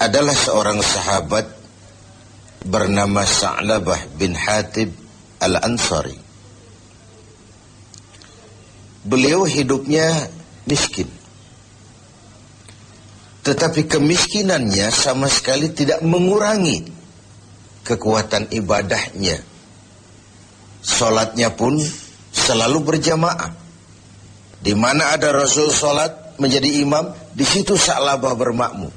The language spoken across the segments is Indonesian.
adalah seorang sahabat bernama Sa'labah bin Hatib Al-Ansari. Beliau hidupnya miskin, tetapi kemiskinannya sama sekali tidak mengurangi kekuatan ibadahnya. Salatnya pun selalu berjamaah. Di mana ada Rasul salat menjadi imam, di situ Sa'labah bermakmum.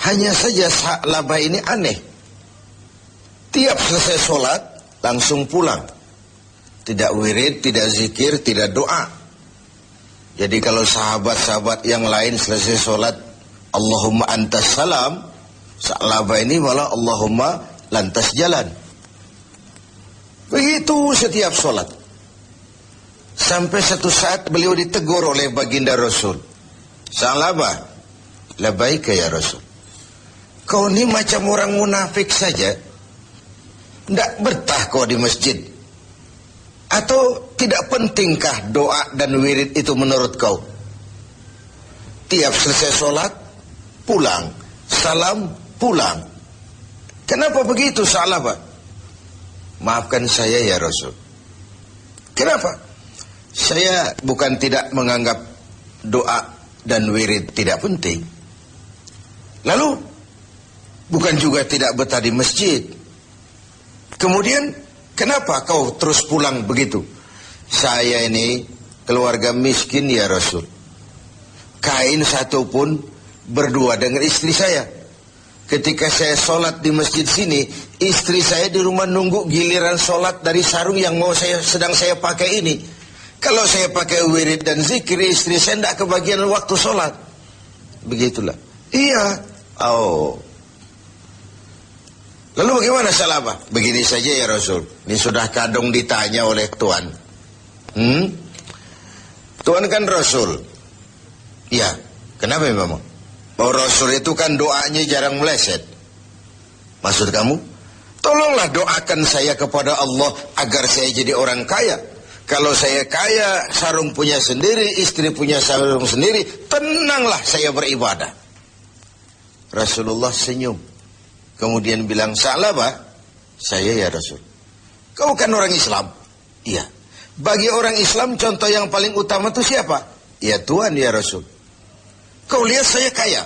Hanya saja Sa'labah ini aneh. Tiap selesai salat langsung pulang. Tidak wirid, tidak zikir, tidak doa. Jadi kalau sahabat-sahabat yang lain selesai sholat Allahumma antas salam, Sa'labah ini malah Allahumma lantas jalan. Begitu setiap sholat. Sampai satu saat beliau ditegur oleh baginda Rasul. Sa'labah, labaika ya Rasul. Kau ini macam orang munafik saja. Tidak betah kau di masjid. Atau tidak pentingkah doa dan wirid itu menurut kau? Tiap selesai sholat, pulang. Salam, pulang. Kenapa begitu Sa'labah? Maafkan saya ya Rasul. Kenapa? Saya bukan tidak menganggap doa dan wirid tidak penting. Lalu, bukan juga tidak betah di masjid. Kemudian, kenapa kau terus pulang begitu? Saya ini keluarga miskin ya Rasul. Kain satu pun berdua dengan istri saya. Ketika saya sholat di masjid sini, istri saya di rumah nunggu giliran sholat dari sarung yang sedang saya pakai ini. Kalau saya pakai wirid dan zikir, istri saya tidak kebagian waktu sholat. Begitulah. Iya. Oh. Lalu bagaimana Sa'labah? Begini saja ya Rasul. Ini sudah kadung ditanya oleh Tuhan. Tuhan kan Rasul. Ya, kenapa memang? Bahwa Rasul itu kan doanya jarang meleset. Maksud kamu? Tolonglah doakan saya kepada Allah agar saya jadi orang kaya. Kalau saya kaya, sarung punya sendiri, istri punya sarung sendiri, tenanglah saya beribadah. Rasulullah senyum. Kemudian bilang, Sa'labah, saya ya Rasul. Kau kan orang Islam? Iya. Bagi orang Islam contoh yang paling utama itu siapa? Ya Tuhan ya Rasul. Kau lihat saya kaya?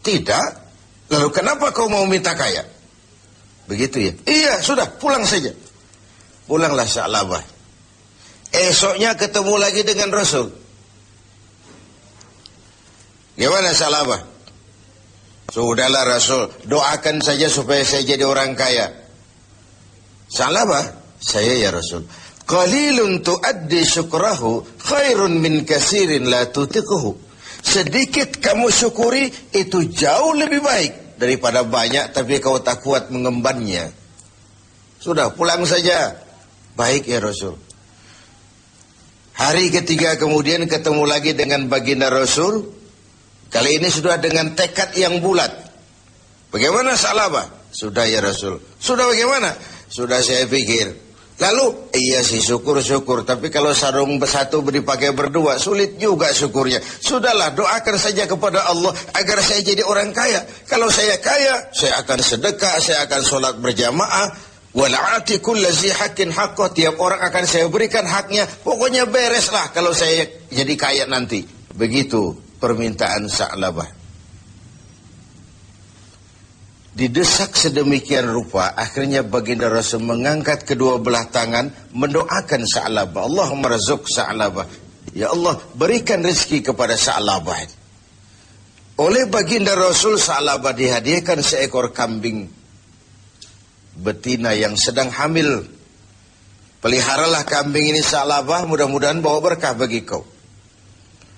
Tidak. Lalu kenapa kau mau minta kaya? Begitu ya? Iya, sudah, pulang saja. Pulanglah Sa'labah. Esoknya ketemu lagi dengan Rasul. Gimana Sa'labah? Sudahlah Rasul, doakan saja supaya saya jadi orang kaya. Sa'labah, saya ya Rasul. Qalilun tuaddi syukrahu khairun min kasirin la tutiquhu. Sedikit kamu syukuri itu jauh lebih baik daripada banyak tapi kau tak kuat mengembannya. Sudah, pulang saja. Baik ya Rasul. Hari ketiga kemudian ketemu lagi dengan baginda Rasul. Kali ini sudah dengan tekad yang bulat. Bagaimana Sa'labah? Sudah ya Rasul. Sudah bagaimana? Sudah saya pikir. Lalu, iya sih syukur-syukur. Tapi kalau sarung satu dipakai berdua, sulit juga syukurnya. Sudahlah, doakan saja kepada Allah agar saya jadi orang kaya. Kalau saya kaya, saya akan sedekah, saya akan sholat berjamaah. Wala'ati kulla zi haqqin haqqah. Tiap orang akan saya berikan haknya. Pokoknya bereslah kalau saya jadi kaya nanti. Begitu permintaan Sa'labah. Didesak sedemikian rupa, akhirnya baginda Rasul mengangkat kedua belah tangan, mendoakan Sa'labah. Allahumma razuk Sa'labah. Ya Allah, berikan rezeki kepada Sa'labah. Oleh baginda Rasul, Sa'labah dihadiahkan seekor kambing betina yang sedang hamil. Peliharalah kambing ini Sa'labah, mudah-mudahan bawa berkah bagi kau.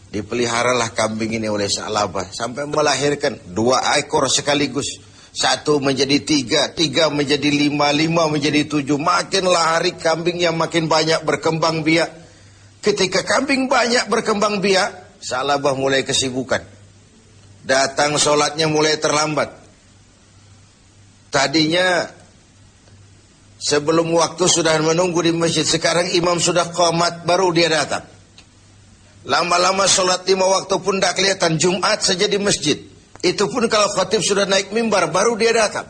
Dipeliharalah kambing ini oleh Sa'labah sampai melahirkan 2 ekor sekaligus. 1 menjadi 3, 3 menjadi 5, 5 menjadi 7. Makinlah hari kambingnya makin banyak berkembang biak. Ketika kambing banyak berkembang biak, Sa'labah mulai kesibukan. Datang sholatnya mulai terlambat. Tadinya sebelum waktu sudah menunggu di masjid. Sekarang imam sudah qamat baru dia datang. Lama-lama sholat 5 waktu pun tidak kelihatan. Jumat saja di masjid. Itu pun kalau khatib sudah naik mimbar, baru dia datang.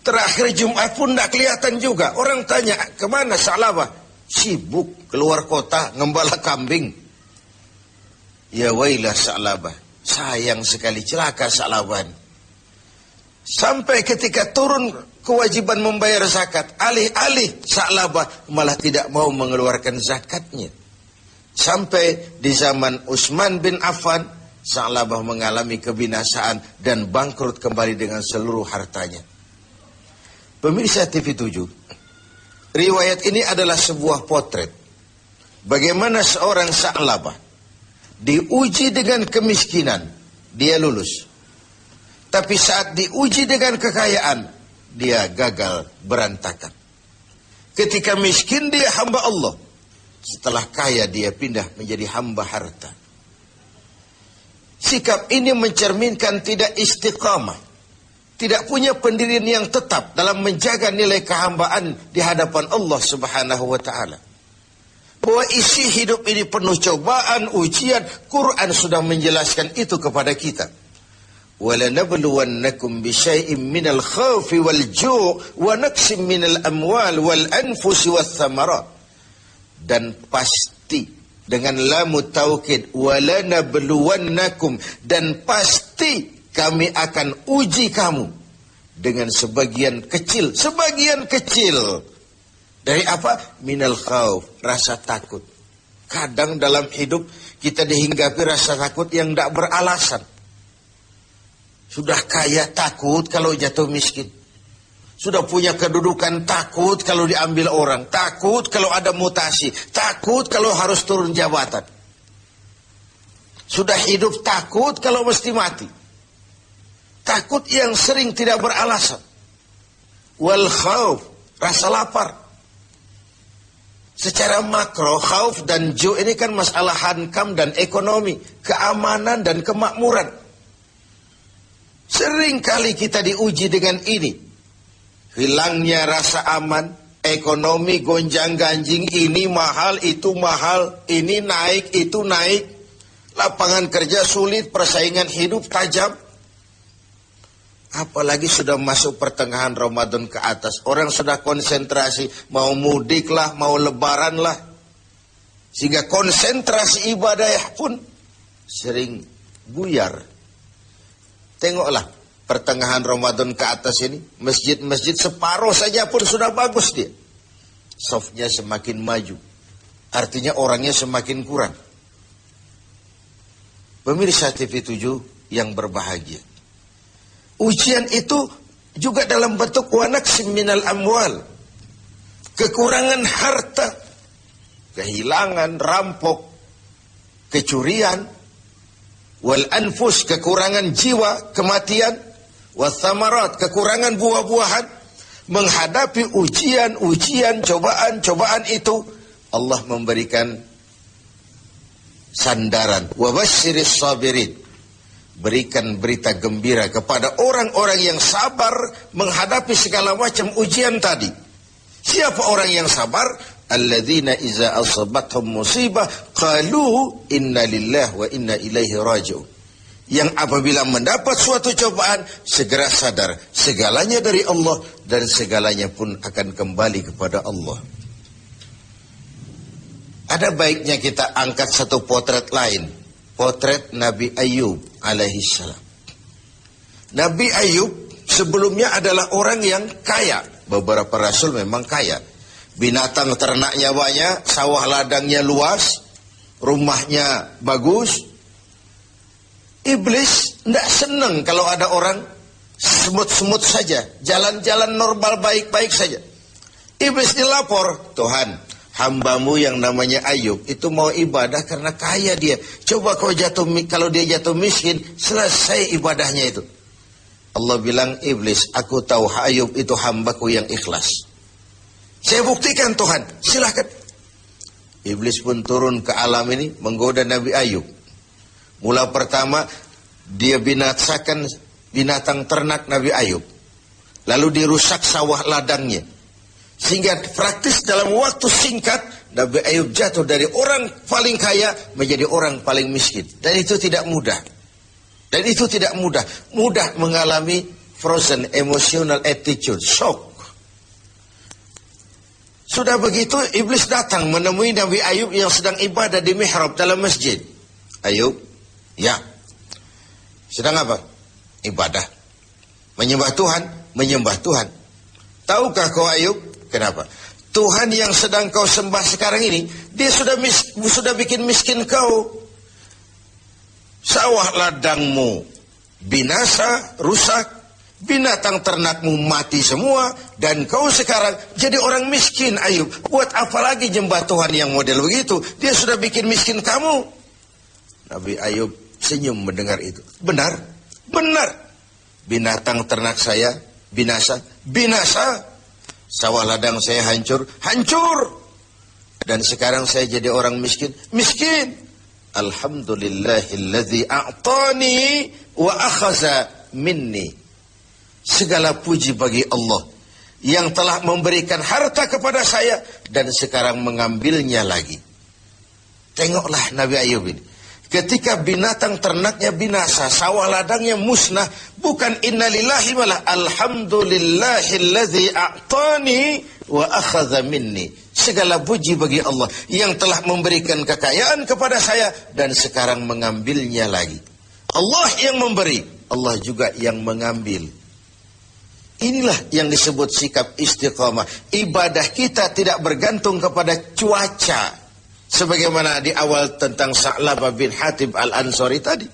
Terakhir Jumat pun tidak kelihatan juga. Orang tanya, kemana Sa'labah? Sibuk keluar kota, ngembala kambing. Ya wailah Sa'labah. Sayang sekali, celaka Sa'labah. Sampai ketika turun kewajiban membayar zakat, alih-alih Sa'labah malah tidak mau mengeluarkan zakatnya. Sampai di zaman Utsman bin Affan, Sa'labah mengalami kebinasaan dan bangkrut kembali dengan seluruh hartanya. Pemirsa TV7, riwayat ini adalah sebuah potret bagaimana seorang Sa'labah diuji dengan kemiskinan, dia lulus. Tapi saat diuji dengan kekayaan, dia gagal, berantakan. Ketika miskin dia hamba Allah, setelah kaya dia pindah menjadi hamba harta. Sikap ini mencerminkan tidak istiqamah, tidak punya pendirian yang tetap dalam menjaga nilai kehambaan di hadapan Allah Subhanahu wa ta'ala. Bahwa isi hidup ini penuh cobaan, ujian. Quran sudah menjelaskan itu kepada kita. وَلَنَبْلُوَنَّكُمْ بِشَيْءٍ مِّنَ الْخَوْفِ وَالْجُوعِ وَنَقْصٍ مِّنَ الْأَمْوَالِ وَالْأَنْفُسِ وَالثَّمَرَاتِ. Dan pasti, dengan lamu taukid, وَلَنَبْلُوَنَّكُمْ, dan pasti kami akan uji kamu dengan sebagian kecil dari apa? Minal khauf, rasa takut. Kadang dalam hidup kita dihinggapi rasa takut yang tidak beralasan. Sudah kaya takut kalau jatuh miskin. Sudah punya kedudukan takut kalau diambil orang. Takut kalau ada mutasi. Takut kalau harus turun jabatan. Sudah hidup takut kalau mesti mati. Takut yang sering tidak beralasan. Wal khauf, rasa lapar. Secara makro, khauf dan ju' ini kan masalah hankam dan ekonomi, keamanan dan kemakmuran. Sering kali kita diuji dengan ini. Hilangnya rasa aman, ekonomi gonjang-ganjing, ini mahal, itu mahal, ini naik, itu naik. Lapangan kerja sulit, persaingan hidup tajam. Apalagi sudah masuk pertengahan Ramadan ke atas. Orang sudah konsentrasi, mau mudik lah, mau lebaran lah. Sehingga konsentrasi ibadah pun sering buyar. Tengoklah, pertengahan Ramadan ke atas ini, masjid-masjid separuh saja pun sudah bagus dia. Softnya semakin maju. Artinya orangnya semakin kurang. Pemirsa TV7 yang berbahagia. Ujian itu juga dalam bentuk wanaksim minal amwal. Kekurangan harta, kehilangan, rampok, kecurian, wal anfus, kekurangan jiwa, kematian, wathamarat, kekurangan buah-buahan. Menghadapi ujian, cobaan itu, Allah memberikan sandaran. Wabasyiris sabirin. Berikan berita gembira kepada orang-orang yang sabar menghadapi segala macam ujian tadi. Siapa orang yang sabar? Alladzina iza asabathum musibah qalu inna lillahi wa inna ilaihi raji'un. Yang apabila mendapat suatu cobaan segera sadar segalanya dari Allah dan segalanya pun akan kembali kepada Allah. Ada baiknya kita angkat satu potret lain. Potret Nabi Ayub alaihissalam. Nabi Ayub sebelumnya adalah orang yang kaya. Beberapa rasul memang kaya. Binatang ternaknya banyak, sawah ladangnya luas, rumahnya bagus. Iblis tidak senang kalau ada orang semut-semut saja, jalan-jalan normal baik-baik saja. Iblis dilapor, Tuhan, hambamu yang namanya Ayub itu mau ibadah karena kaya dia. Coba kalau dia jatuh miskin, selesai ibadahnya itu. Allah bilang, iblis, aku tahu Ayub itu hambaku yang ikhlas. Saya buktikan Tuhan, silahkan. Iblis pun turun ke alam ini menggoda Nabi Ayub. Mula pertama dia binasakan binatang ternak Nabi Ayub. Lalu dirusak sawah ladangnya. Sehingga praktis dalam waktu singkat Nabi Ayub jatuh dari orang paling kaya menjadi orang paling miskin. Dan itu tidak mudah. Dan itu tidak mudah. Mudah mengalami frozen emotional attitude, shock. Sudah begitu, iblis datang menemui Nabi Ayub yang sedang ibadah di mihrab dalam masjid. Ayub, ya. Sedang apa? Ibadah. Menyembah Tuhan, menyembah Tuhan. Tahukah kau Ayub? Kenapa? Tuhan yang sedang kau sembah sekarang ini, dia sudah bikin miskin kau. Sawah ladangmu binasa, rusak. Binatang ternakmu mati semua. Dan kau sekarang jadi orang miskin Ayub. Buat apa lagi nyembah Tuhan yang model begitu? Dia sudah bikin miskin kamu. Nabi Ayub senyum mendengar itu. Benar, benar. Binatang ternak saya binasa, binasa. Sawah ladang saya hancur, hancur. Dan sekarang saya jadi orang miskin, miskin. Alhamdulillahilladzi a'tani wa akhaza minni. Segala puji bagi Allah yang telah memberikan harta kepada saya dan sekarang mengambilnya lagi. Tengoklah Nabi Ayub ini. Ketika binatang ternaknya binasa, sawah ladangnya musnah, bukan innalillahi malah alhamdulillahilladzi a'tani wa akhadha minni. Segala puji bagi Allah yang telah memberikan kekayaan kepada saya dan sekarang mengambilnya lagi. Allah yang memberi, Allah juga yang mengambil. Inilah yang disebut sikap istiqamah. Ibadah kita tidak bergantung kepada cuaca. Sebagaimana di awal tentang Sa'labah bin Hatib Al-Ansari tadi.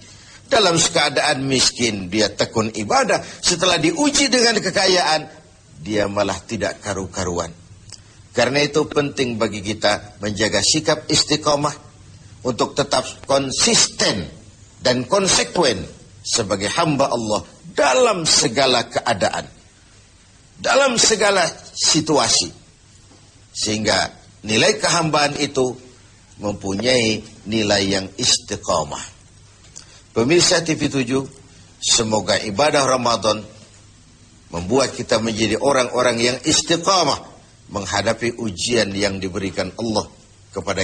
Dalam keadaan miskin, dia tekun ibadah. Setelah diuji dengan kekayaan, dia malah tidak karu-karuan. Karena itu penting bagi kita menjaga sikap istiqamah untuk tetap konsisten dan konsekuen sebagai hamba Allah dalam segala keadaan. Dalam segala situasi. Sehingga nilai kehambaan itu mempunyai nilai yang istiqamah. Pemirsa TV7, semoga ibadah Ramadan membuat kita menjadi orang-orang yang istiqamah menghadapi ujian yang diberikan Allah kepada